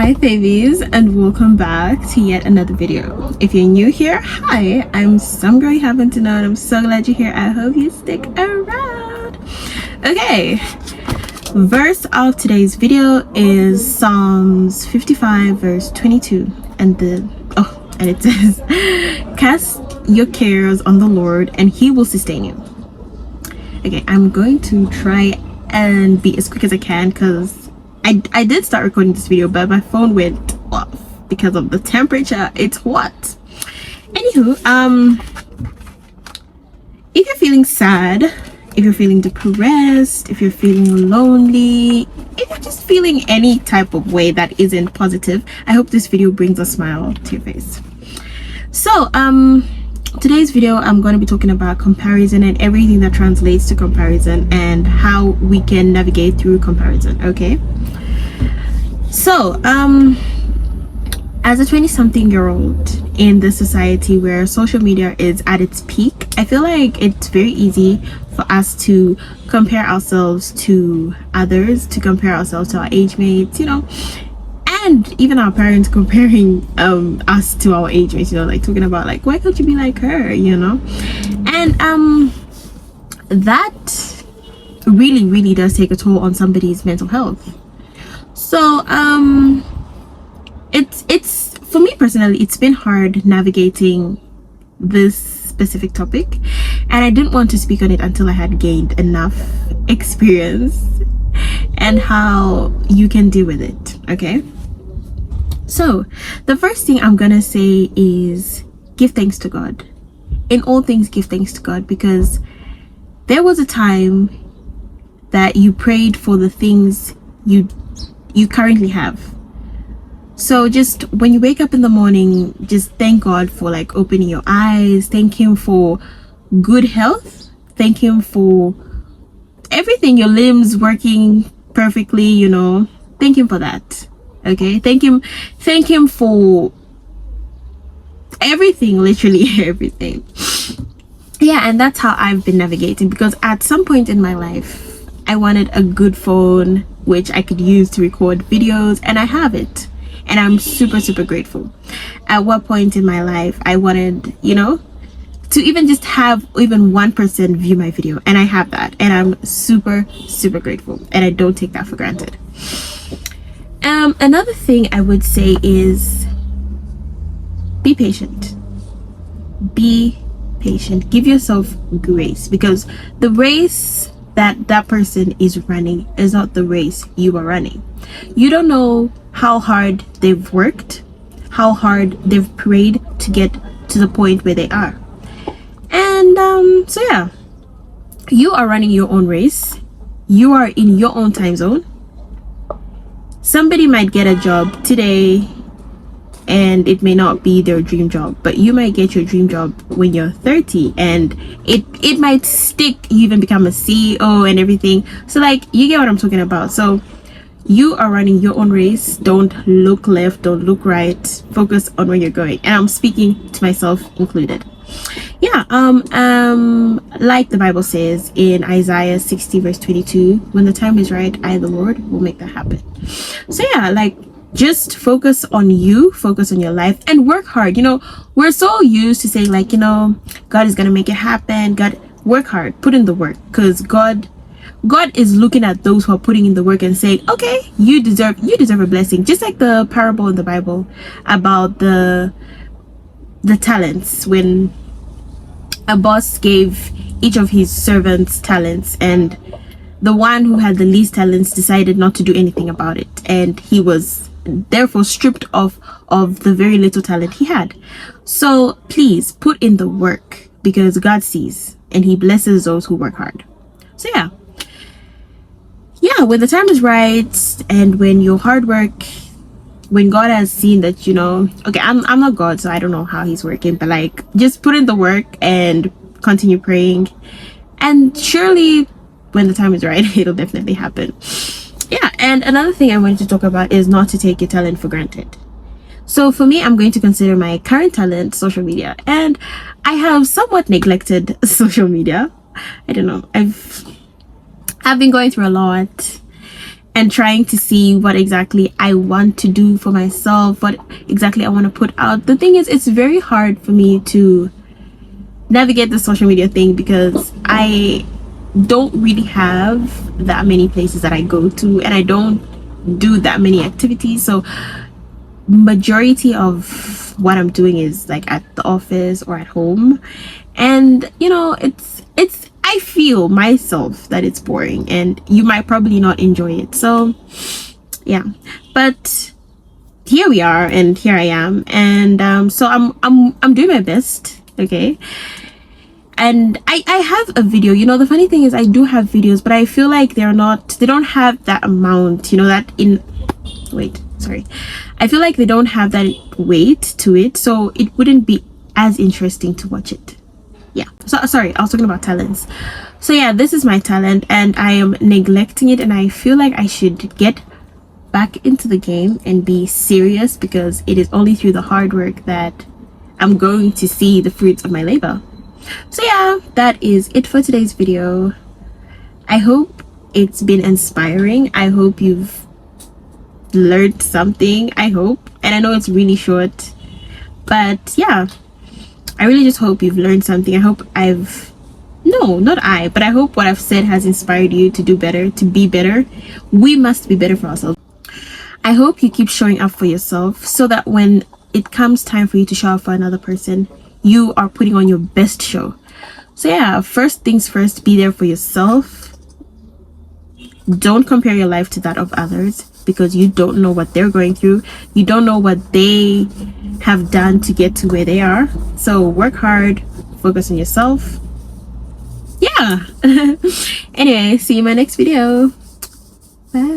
Hi favies, and welcome back to yet another video. If you're new here, hi, I'm some girl you happen to know and I'm so glad you're here. I hope you stick around. Okay, verse of today's video is Psalms 55 verse 22, and it says, cast your cares on the Lord and he will sustain you. Okay, I'm going to try and be as quick as I can because I did start recording this video, but my phone went off because of the temperature. It's hot. Anywho, if you're feeling sad, if you're feeling depressed, if you're feeling lonely, if you're just feeling any type of way that isn't positive, I hope this video brings a smile to your face. So today's video I'm going to be talking about comparison and everything that translates to comparison and how we can navigate through comparison. Okay, so as a 20-something-year-old in this society where social media is at its peak, I feel like it's very easy for us to compare ourselves to others, to compare ourselves to our age mates, you know, and even our parents comparing us to our age mates, you know, like talking about like, why can't you be like her, you know? And that really does take a toll on somebody's mental health. So it's for me personally, it's been hard navigating this specific topic, and I didn't want to speak on it until I had gained enough experience and how you can deal with it. Okay, so the first thing I'm gonna say is give thanks to God. In all things, give thanks to God, because there was a time that you prayed for the things you currently have. So just when you wake up in the morning, just thank God for like opening your eyes, thank him for good health, thank him for everything, your limbs working perfectly, you know, thank him for that. Okay, thank him for everything, literally everything. Yeah, and that's how I've been navigating, because at some point in my life I wanted a good phone which I could use to record videos, and I have it, and I'm super grateful. At what point in my life I wanted, you know, to even just have even 1% view my video, and I have that, and I'm super grateful, and I don't take that for granted. Another thing I would say is be patient. Be patient. Give yourself grace, because the race that person is running is not the race you are running. You don't know how hard they've worked, how hard they've prayed to get to the point where they are. And so yeah, you are running your own race. You are in your own time zone. Somebody might get a job today and it may not be their dream job, but you might get your dream job when you're 30, and it might stick. You even become a CEO and everything. So like, you get what I'm talking about. So you are running your own race. Don't look left, don't look right, focus on where you're going. And I'm speaking to myself included. Yeah, like the Bible says in Isaiah 60 verse 22, when the time is right, I the Lord will make that happen. So yeah, like, just focus on you, focus on your life, and work hard. You know, we're so used to saying like, you know, God is gonna make it happen. God, work hard, put in the work, because God is looking at those who are putting in the work and saying, okay, you deserve a blessing. Just like the parable in the Bible about the talents, when a boss gave each of his servants talents, and the one who had the least talents decided not to do anything about it, and he was therefore stripped of the very little talent he had. So please put in the work, because God sees and he blesses those who work hard. So yeah, when the time is right, and when your hard work, when God has seen that, you know, okay, I'm not God, so I don't know how he's working, but like, just put in the work and continue praying, and surely when the time is right, it'll definitely happen. Yeah, and another thing I wanted to talk about is not to take your talent for granted. So for me, I'm going to consider my current talent social media, and I have somewhat neglected social media. I don't know, I've been going through a lot, and trying to see what exactly I want to do for myself, what exactly I want to put out. The thing is, it's very hard for me to navigate the social media thing because I don't really have that many places that I go to, and I don't do that many activities. So majority of what I'm doing is like at the office or at home, and you know, it's I feel myself that it's boring, and you might probably not enjoy it. So yeah, but here we are, and here I am, and so I'm doing my best. Okay, and I have a video. You know, the funny thing is I do have videos, but I feel like they don't have that amount, you know, that in wait, sorry, I feel like they don't have that weight to it, so it wouldn't be as interesting to watch it. Yeah, so sorry, I was talking about talents. So yeah, this is my talent and I am neglecting it, and I feel like I should get back into the game and be serious, because it is only through the hard work that I'm going to see the fruits of my labor. So yeah, that is it for today's video. I hope it's been inspiring. I hope you've learned something, I hope. And I know it's really short, but yeah, I really just hope you've learned something. I hope I hope what I've said has inspired you to do better, to be better. We must be better for ourselves. I hope you keep showing up for yourself, so that when it comes time for you to show up for another person, you are putting on your best show. So yeah, first things first, be there for yourself. Don't compare your life to that of others, because you don't know what they're going through. You don't know what they have done to get to where they are. So work hard, focus on yourself. Yeah. Anyway, see you in my next video. Bye.